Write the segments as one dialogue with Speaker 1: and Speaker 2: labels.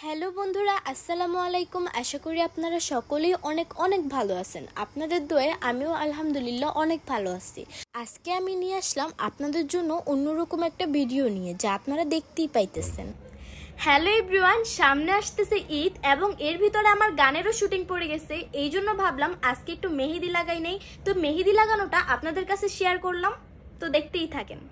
Speaker 1: Hello বন্ধুরা, আসসালামু আলাইকুম। আশা করি আপনারা সকলেই অনেক অনেক ভালো আছেন। আপনাদের দোয়ায় আমিও আলহামদুলিল্লাহ অনেক ভালো আছি। আজকে আমি নিয়ে আসলাম আপনাদের জন্য অন্যরকম একটা ভিডিও নিয়ে, যা আপনারা দেখতেই পাইতেছেন।
Speaker 2: হ্যালো এভরিওয়ান, সামনে আসতেছে ঈদ এবং এর ভিতরে আমার গানেরও শুটিং পড়ে গেছে। এই জন্য ভাবলাম আজকে একটু মেহেদি লাগাই নেই। তো মেহেদি লাগানোটা আপনাদের কাছে শেয়ার করলাম, তো দেখতেই থাকেন।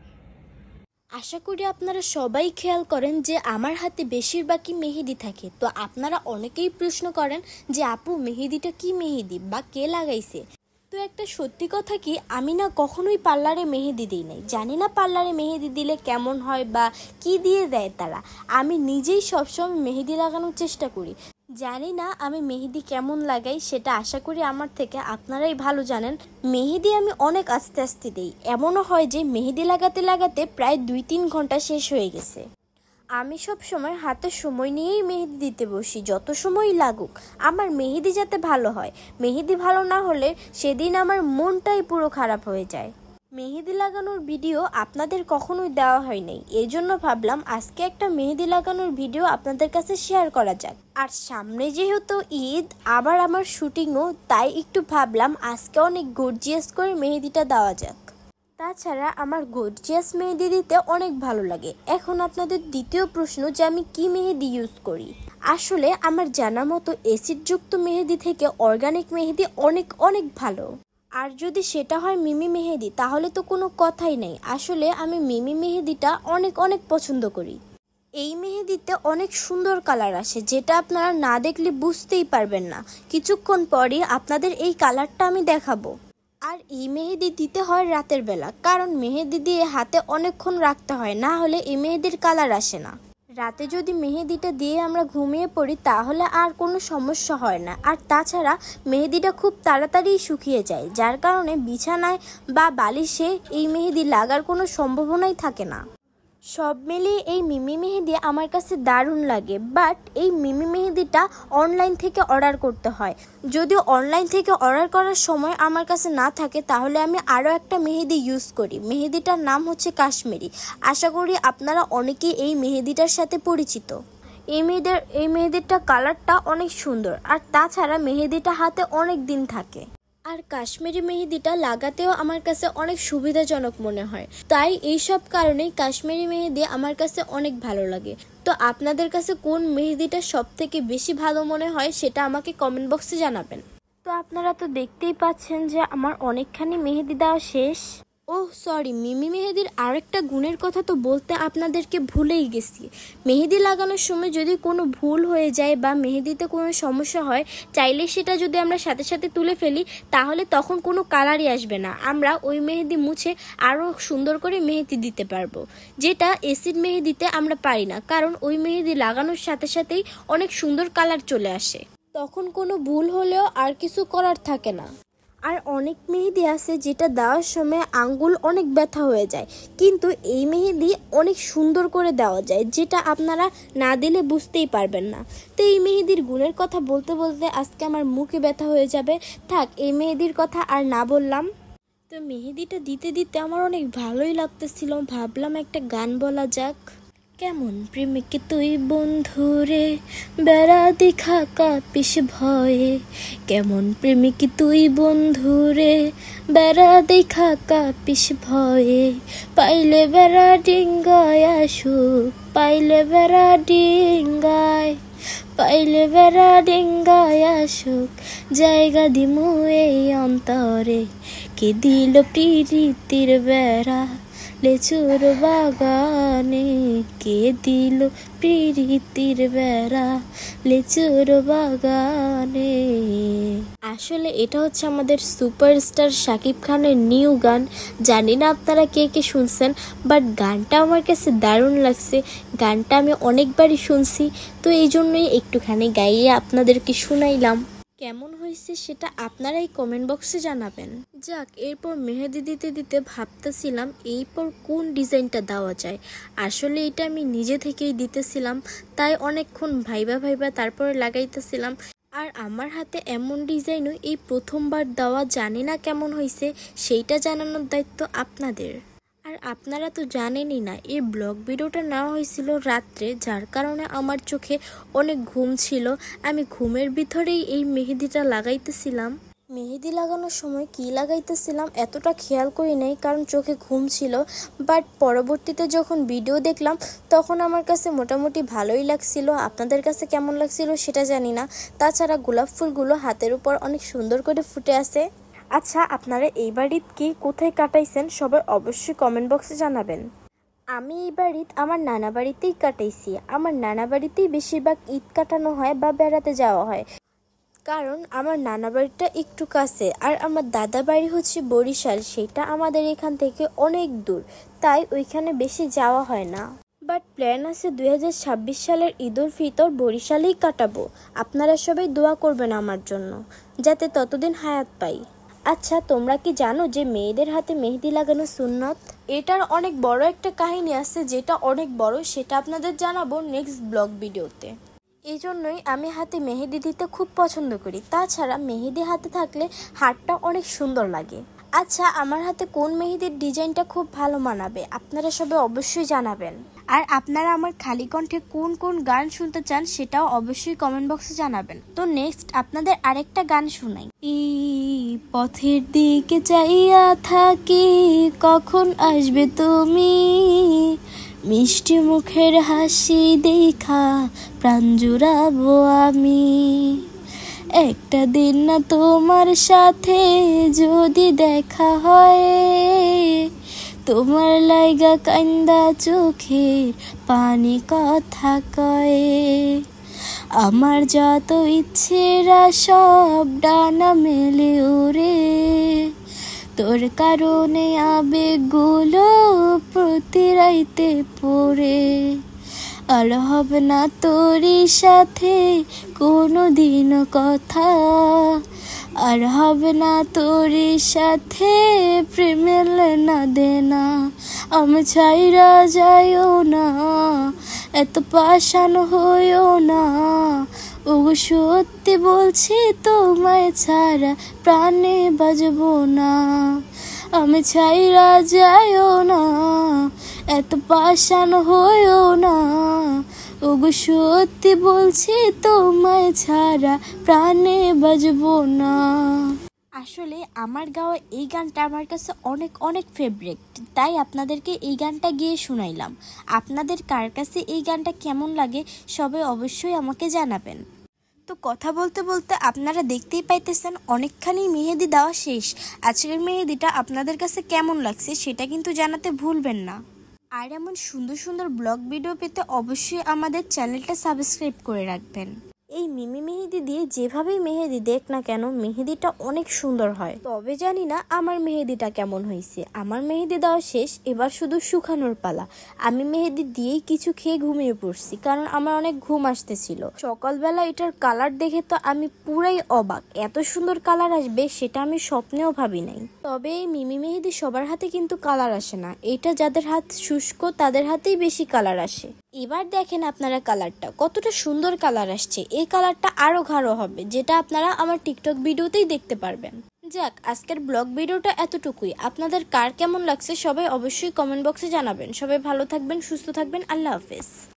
Speaker 1: আশা করি আপনারা সবাই খেয়াল করেন যে আমার হাতে বেশিরভাগই মেহেদি থাকে। তো আপনারা অনেকেই প্রশ্ন করেন যে আপু, মেহেদিটা কি মেহেদি বা কে লাগাইছে। তো একটা সত্যি কথা কি, আমি না কখনোই পার্লারে মেহেদি দিই নাই। জানি না পার্লারে মেহেদি দিলে কেমন হয় বা কি দিয়ে দেয় তারা। আমি নিজেই সবসময় মেহেদি লাগানোর চেষ্টা করি। জানি না আমি মেহেদি কেমন লাগাই, সেটা আশা করি আমার থেকে আপনারাই ভালো জানেন। মেহেদি আমি অনেক আস্তে আস্তে দিই। এমনও হয় যে মেহেদি লাগাতে লাগাতে প্রায় 2-3 ঘন্টা শেষ হয়ে গেছে। আমি সব সময় হাতে সময় নিয়েই মেহেদি দিতে বসি, যত সময় লাগুক। আমার মেহেদি যাতে ভালো হয়, মেহেদি ভালো না হলে সেদিন আমার মনটাই পুরো খারাপ হয়ে যায়। মেহেদি লাগানোর ভিডিও আপনাদের কখনোই দেওয়া হয় নাই, এই জন্য ভাবলাম আজকে একটা মেহেদি লাগানোর ভিডিও আপনাদের কাছে শেয়ার করা যাক। আর সামনে যেহেতু ঈদ, আবার আমার শুটিংও, তাই একটু ভাবলাম আজকে অনেক গর্জিয়াস করে মেহেদিটা দেওয়া যাক। তাছাড়া আমার গর্জিয়াস মেহেদি দিতে অনেক ভালো লাগে। এখন আপনাদের দ্বিতীয় প্রশ্ন যে আমি কি মেহেদি ইউজ করি। আসলে আমার জানা মতো অ্যাসিডযুক্ত মেহেদি থেকে অর্গানিক মেহেদি অনেক অনেক ভালো। আর যদি সেটা হয় মিমি মেহেদি, তাহলে তো কোনো কথাই নেই। আসলে আমি মিমি মেহেদিটা অনেক অনেক পছন্দ করি। এই মেহেদিতে অনেক সুন্দর কালার আসে, যেটা আপনারা না দেখলে বুঝতেই পারবেন না। কিছুক্ষণ পরই আপনাদের এই কালারটা আমি দেখাবো। আর এই মেহেদি দিতে হয় রাতের বেলা, কারণ মেহেদি দিয়ে হাতে অনেকক্ষণ রাখতে হয়, না হলে এই মেহেদির কালার আসে না। রাতে যদি মেহেদিটা দিয়ে আমরা ঘুমিয়ে পড়ি তাহলে আর কোনো সমস্যা হয় না। আর তাছাড়া মেহেদিটা খুব তাড়াতাড়ি শুকিয়ে যায়, যার কারণে বিছানায় বা বালিশে এই মেহেদি লাগার কোনো সম্ভাবনাই থাকে না। সব মিলিয়ে এই মিমি মেহেদি আমার কাছে দারুণ লাগে। বাট এই মিমি মেহেদিটা অনলাইন থেকে অর্ডার করতে হয়। যদিও অনলাইন থেকে অর্ডার করার সময় আমার কাছে না থাকে, তাহলে আমি আরও একটা মেহেদি ইউজ করি। মেহেদিটার নাম হচ্ছে কাশ্মীরি। আশা করি আপনারা অনেকেই এই মেহেদিটার সাথে পরিচিত। এই মেহেদিটা কালারটা অনেক সুন্দর, আর তাছাড়া মেহেদিটা হাতে অনেক দিন থাকে। আর কাশ্মীরি মেহেদিটা লাগাতেও আমার কাছে অনেক সুবিধাজনক মনে হয়। তাই এইসব কারণেই কাশ্মীরি মেহেদি আমার কাছে অনেক ভালো লাগে। তো আপনাদের কাছে কোন মেহেদিটা সব থেকে বেশি ভালো মনে হয় সেটা আমাকে কমেন্ট বক্সে জানাবেন। তো আপনারা তো দেখতেই পাচ্ছেন যে আমার অনেকখানি মেহেদি দেওয়া শেষ। ওহ সরি, মিমি মেহেদির আরেকটা গুণের কথা তো বলতে আপনাদেরকে ভুলেই গেছি। মেহেদি লাগানোর সময় যদি কোনো ভুল হয়ে যায় বা মেহেদিতে কোনো সমস্যা হয়, চাইলে সেটা যদি আমরা সাথে সাথে তুলে ফেলি, তাহলে তখন কোনো কালারই আসবে না। আমরা ওই মেহেদি মুছে আরও সুন্দর করে মেহেদি দিতে পারবো, যেটা অ্যাসিড মেহেদিতে আমরা পারি না, কারণ ওই মেহেদি লাগানোর সাথে সাথেই অনেক সুন্দর কালার চলে আসে। তখন কোনো ভুল হলেও আর কিছু করার থাকে না। আর অনেক মেহেদি আছে যেটা দেওয়ার সময় আঙ্গুল অনেক ব্যথা হয়ে যায়, কিন্তু এই মেহেদি অনেক সুন্দর করে দেওয়া যায়, যেটা আপনারা না দিলে বুঝতেই পারবেন না। তো এই মেহেদির গুণের কথা বলতে বলতে আজকে আমার মুখে ব্যথা হয়ে যাবে। থাক, এই মেহেদির কথা আর না বললাম। তো মেহেদিটা দিতে দিতে আমার অনেক ভালোই লাগতেছিল, ভাবলাম একটা গান বলা যাক। কেমন প্রেমিক তুই বন্ধুরে, বেড়া দেখা কাঁপিস ভয়ে। কেমন প্রেমিক তুই বন্ধুরে, বেড়া দেখা কাঁপিস ভয়ে। পাইলে বেড়া ডিঙ্গায় আসুক, পাইলে বেড়া ডিঙ্গায়, পাইলে বেড়া ডিঙ্গায় আসুক। জায়গা দিমু এই অন্তরে, কে দিল প্রীতির বেড়া লেচুর বাগানে। কে দিল প্রীতির বেড়া লেচুর বাগানে। আসলে এটা হচ্ছে আমাদের সুপারস্টার শাকিব খানের নিউ গান। জানি না আপনারা কে কে শুনছেন, বাট গানটা আমার কাছে দারুণ লাগছে। গানটা আমি অনেকবারই শুনছি, তো এই জন্যই একটুখানি গাইয়ে আপনাদেরকে শুনাইলাম। কেমন হয়েছে সেটা আপনারাই কমেন্ট বক্সে জানাবেন। যাক, এরপর মেহেদি দিতে দিতে ভাবতেছিলাম এরপর কোন ডিজাইনটা দেওয়া যায়। আসলে এটা আমি নিজে থেকেই দিতেছিলাম, তাই অনেকক্ষণ ভাইবা ভাইবা তারপরে লাগাইতেছিলাম। আর আমার হাতে এমন ডিজাইনও এই প্রথমবার দেওয়া, জানি না কেমন হয়েছে, সেইটা জানানোর দায়িত্ব আপনাদের। আর আপনারা তো জানেনই না, এই ব্লগ ভিডিওটা নেওয়া হয়েছিল রাত্রে, যার কারণে আমার চোখে অনেক ঘুম ছিল। আমি ঘুমের ভিতরেই এই মেহেদিটা লাগাইতেছিলাম। মেহেদি লাগানোর সময় কি লাগাইতেছিলাম এতটা খেয়াল করি নাই, কারণ চোখে ঘুম ছিল। বাট পরবর্তীতে যখন ভিডিও দেখলাম তখন আমার কাছে মোটামুটি ভালোই লাগছিল। আপনাদের কাছে কেমন লাগছিল সেটা জানি না। তাছাড়া গোলাপ ফুলগুলো হাতের উপর অনেক সুন্দর করে ফুটে আছে। আচ্ছা, আপনারা এই বাড়িত কি কোথায় কাটাইছেন সবাই অবশ্যই কমেন্ট বক্সে জানাবেন। আমি এই বাড়িতে আমার নানা বাড়িতেই কাটাইছি। আমার নানা বাড়িতেই বেশিরভাগ ঈদ কাটানো হয় বা বেড়াতে যাওয়া হয়, কারণ আমার নানা বাড়িটা একটু কাছে আর আমার দাদা বাড়ি হচ্ছে বরিশাল, সেটা আমাদের এখান থেকে অনেক দূর, তাই ওইখানে বেশি যাওয়া হয় না। বাট প্ল্যান আছে 2026 সালের ঈদ উল ফিতর বরিশালেই কাটাবো। আপনারা সবাই দোয়া করবেন আমার জন্য, যাতে ততদিন হায়াত পাই। আচ্ছা, তোমরা কি জানো যে মেয়েদের হাতে মেহেদি লাগানো সুন্নত? এটার অনেক বড় একটা কাহিনী আছে, যেটা অনেক বড়, সেটা আপনাদের জানাবো নেক্সট ব্লগ ভিডিওতে। এই জন্যই আমি হাতে মেহেদি দিতে খুব পছন্দ করি। তাছাড়া মেহেদি হাতে থাকলে হাতটা অনেক সুন্দর লাগে। আচ্ছা, আমার হাতে কোন মেহেদির ডিজাইনটা খুব ভালো মানাবে আপনারা সবাই অবশ্যই জানাবেন। আর আপনারা আমার খালি কণ্ঠে কোন কোন গান শুনতে চান সেটাও অবশ্যই কমেন্ট বক্সে জানাবেন। তো নেক্সট আপনাদের আরেকটা গান শোনাই। এই পথের দিকে চাইয়া থাকি, কখন আসবে তুমি, মিষ্টি মুখের হাসি দেখা প্রাণ জুড়াবো আমি। একটা দিন না তোমার সাথে যদি দেখা হয়, তোমার লাইগা কান্দা চোখের পানি কথা কয়। আমার যত ইচ্ছেরা সব ডানা মেলে ওরে, তোর কারণে আবেগগুলো প্রতি রাইতে পড়ে। আর হবে না তোরই সাথে কোনো দিন কথা, আর হবে না তোরই সাথে প্রেমের লেনা দেনা। আমি ছাইরা যাইও না, এত পাষাণ হইও না, ও সত্যি বলছি তোমায় ছাড়া প্রাণে বাজবো না। আমি ছাইরা যাইও না, এত পাষাণ হইও না, ও সত্যি বলছি তোমায় ছাড়া প্রাণে বাজবো না। আসলে আমার গাওয়া এই গানটা আমার কাছে অনেক অনেক ফেভারিট, তাই আপনাদেরকে এই গানটা গিয়ে শুনাইলাম। আপনাদের কার কাছে এই গানটা কেমন লাগে সবাই অবশ্যই আমাকে জানাবেন। তো কথা বলতে বলতে আপনারা দেখতেই পাইতেছেন অনেকখানি মেহেদি দেওয়া শেষ। আজকের মেহেদিটা আপনাদের কাছে কেমন লাগছে সেটা কিন্তু জানাতে ভুলবেন না। আর এমন সুন্দর সুন্দর ব্লগ ভিডিও পেতে অবশ্যই আমাদের চ্যানেলটা সাবস্ক্রাইব করে রাখবেন। এই মিমি মেহেদি দিয়ে যেভাবেই মেহেদি দেখ না কেন মেহেদিটা অনেক সুন্দর হয়। তবে জানি না আমার মেহেদিটা কেমন হয়েছে। আমার মেহেদি দেওয়া শেষ, এবার শুধু শুকানোর পালা। আমি মেহেদি দিয়েই কিছু খেয়ে ঘুমিয়ে পড়ছি, কারণ আমার অনেক ঘুম আসতেছিল। সকালবেলা এটার কালার দেখে তো আমি পুরাই অবাক, এত সুন্দর কালার আসবে সেটা আমি স্বপ্নেও ভাবি নাই। তবে এই মিমি মেহেদি সবার হাতে কিন্তু কালার আসে না, এটা যাদের হাত শুষ্ক তাদের হাতেই বেশি কালার আসে। এবার দেখেন আপনারা কালারটা কতটা সুন্দর কালার আসছে। এই কালারটা আরো গাঢ় হবে, যেটা আপনারা আমার টিকটক ভিডিওতেই দেখতে পারবেন। যাক, আজকের ব্লগ ভিডিওটা এতটুকুই। আপনাদের কার কেমন লাগছে সবাই অবশ্যই কমেন্ট বক্সে জানাবেন। সবাই ভালো থাকবেন, সুস্থ থাকবেন। আল্লাহ হাফেজ।